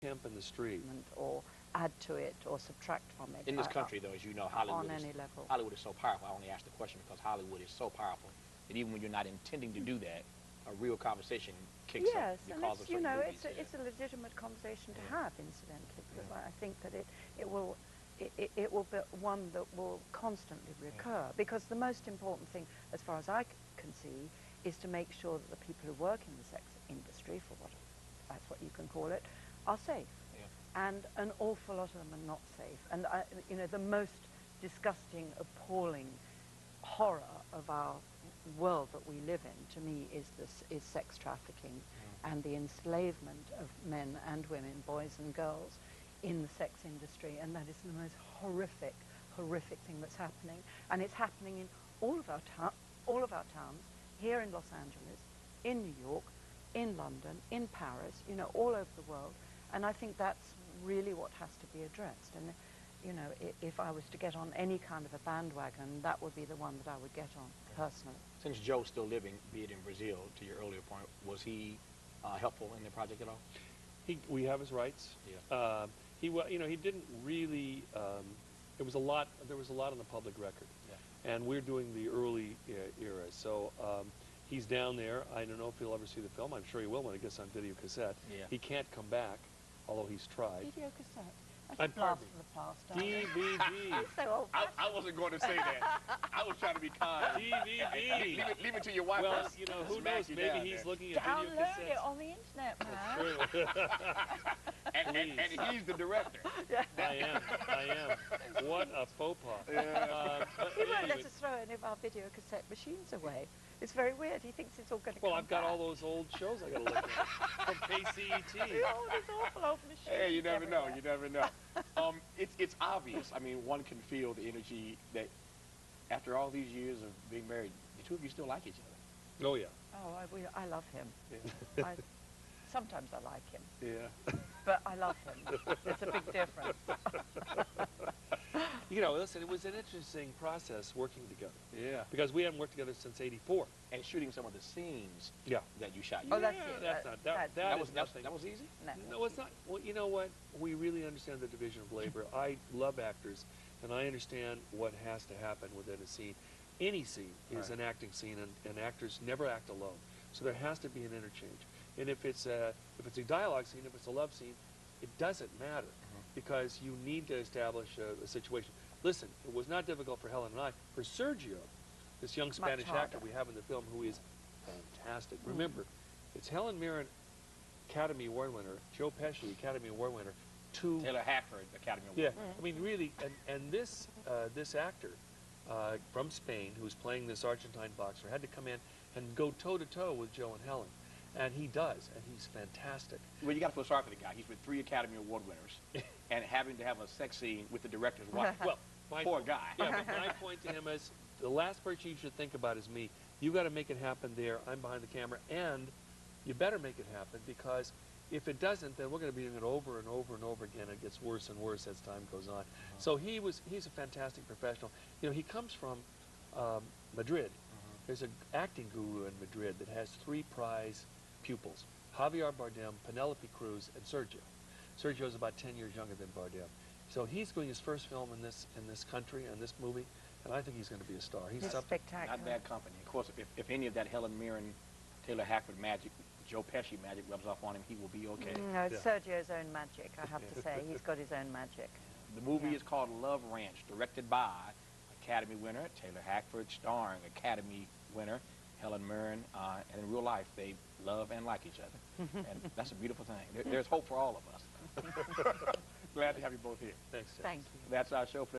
pimp in the street. Or add to it or subtract from it. In this country, though, as you know, Hollywood is so powerful. I only asked the question because Hollywood is so powerful that even when you're not intending to do that, a real conversation kicks up because of certain movies. Yes, and it's a legitimate conversation to have, incidentally, because I think that it will be one that will constantly recur. Because the most important thing, as far as I can see, is to make sure that the people who work in the sex industry, for what that's what you can call it, are safe. And an awful lot of them are not safe. And the most disgusting, appalling horror of our world that we live in, to me, is sex trafficking and the enslavement of men and women, boys and girls, in the sex industry. And that is the most horrific thing that's happening. And it's happening in all of our towns, here in Los Angeles, in New York, in London, in Paris, all over the world. And I think that's really what has to be addressed. And, if I was to get on any kind of a bandwagon, that would be the one that I would get on, personally. Since Joe's still living, be it in Brazil, to your earlier point, was he helpful in the project at all? We have his rights. Yeah. He didn't really, there was a lot on the public record. Yeah. And we're doing the early era. So he's down there. I don't know if he'll ever see the film. I'm sure he will when it gets on video cassette. Yeah. He can't come back, although he's tried. Video cassette? That's a blast from the past. DVD. I'm so old. I wasn't going to say that. I was trying to be kind. DVD. Leave it to your wife. Well, who knows? Maybe he's looking at video cassettes. Download it on the internet, man. That's true. and he's the director. I am. What a faux pas. Yeah. He won't let us throw any of our video cassette machines away. It's very weird. He thinks it's all going to come I've got back. all those old shows I got to look at from KCET. These awful old machines. Hey, you never know. everywhere. You never know. It's obvious. I mean, one can feel the energy that after all these years of being married, the two of you still like each other. Oh, yeah. Oh, I love him. Yeah. Sometimes I like him. Yeah. But I love him. There's a big difference. Listen, it was an interesting process working together. Yeah. Because we hadn't worked together since '84. And shooting some of the scenes that you shot. Oh, that's it. That was easy? No, it's not. Well, you know what? We really understand the division of labor. I love actors, and I understand what has to happen within a scene. Any scene is an acting scene, and actors never act alone. So there has to be an interchange. And if it's a dialogue scene, if it's a love scene, it doesn't matter because you need to establish a situation. Listen, it was not difficult for Helen and I. For Sergio, this young Spanish actor we have in the film, who is fantastic. Remember, it's Helen Mirren, Academy Award winner, Joe Pesci, Academy Award winner, Taylor Hackford, Academy Award. Yeah, I mean, really, and this actor from Spain, who's playing this Argentine boxer, had to come in and go toe-to-toe with Joe and Helen. And he does, and he's fantastic. Well, you got to feel sorry for the guy. He's with 3 Academy Award winners, and having to have a sex scene with the director's wife. Well, poor guy. Yeah, but my point to him is, the last person you should think about is me. You got to make it happen there. I'm behind the camera, and you better make it happen, because if it doesn't, then we're going to be doing it over and over and over again. It gets worse and worse as time goes on. So he's a fantastic professional. He comes from Madrid. There's an acting guru in Madrid that has 3 prize pupils: Javier Bardem, Penelope Cruz, and Sergio. Sergio's about 10 years younger than Bardem. So he's doing his first film in this country, and this movie, and I think he's going to be a star. He's spectacular. Not bad company. Of course, if any of that Helen Mirren, Taylor Hackford magic, Joe Pesci magic rubs off on him, he will be okay. No, it's Sergio's own magic, I have to say. He's got his own magic. The movie is called Love Ranch, directed by Academy winner Taylor Hackford, starring Academy winner Helen Mirren, and in real life, they love and like each other. And that's a beautiful thing. There's hope for all of us. Glad to have you both here. Thanks, Jeff. Thank you. That's our show for